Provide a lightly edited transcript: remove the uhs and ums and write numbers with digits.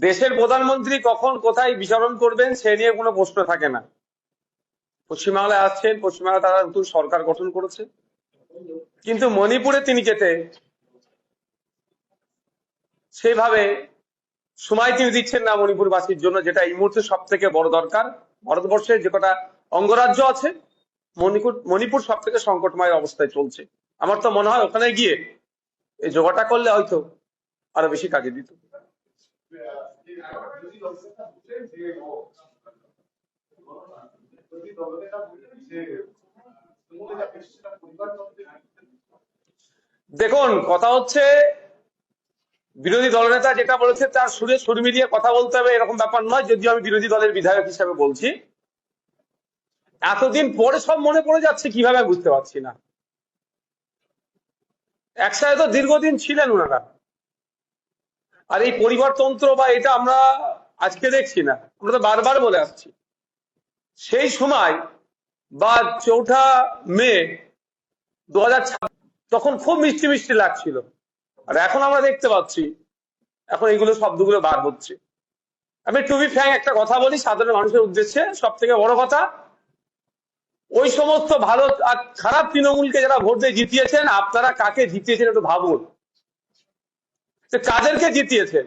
দেশের প্রধানমন্ত্রী কখন কোথায় বিচরণ করবেন সে নিয়ে কোনো প্রশ্ন থাকে না। পশ্চিমবাংলায় আসছেন, পশ্চিমবাংলা তারা নতুন সরকার গঠন করেছে, কিন্তু মণিপুরে তিনি যেতে সেভাবে সময় তিনি দিচ্ছেন না মণিপুরবাসীর জন্য, যেটা এই মুহূর্তে সব থেকে বড় দরকার। ভারতবর্ষের যে কটা অঙ্গরাজ্য আছে, মণিপুর সব থেকে সংকটময় অবস্থায় চলছে। আমার তো মনে হয় ওখানে গিয়ে এই যোগাটা করলে হয়তো আরো বেশি কাজে দিত। দেখুন, কথা হচ্ছে বিরোধী দলনেতা যেটা বলেছে তার সুরে সুর মিলিয়ে কথা বলতে হবে এরকম ব্যাপার নয়। যদিও আমি বিরোধী দলের বিধায়ক হিসেবে বলছি, এতদিন পরে সব মনে পড়ে যাচ্ছে কিভাবে বুঝতে পারছি না। একসাথে তো দীর্ঘদিন ছিলেন ওনারা, আর এই পরিবারতন্ত্র বা এটা আমরা আজকে দেখছি না, আমরা তো বারবার বলে আসছি। সেই সময় বা 4ঠা মে 2026 তখন খুব মিষ্টি মিষ্টি লাগছিল, আর এখন আমরা দেখতে পাচ্ছি এখন এইগুলো শব্দগুলো বার হচ্ছে। আমি টু বি ফ্র্যাঙ্ক একটা কথা বলি সাধারণ মানুষের উদ্দেশ্যে, সব থেকে বড় কথা, ওই সমস্ত ভালো আর খারাপ তৃণমূলকে যারা ভোট দিয়ে জিতিয়েছেন, আপনারা কাকে জিতিয়েছেন একটু ভাবুন, কাদেরকে জিতিয়েছেন।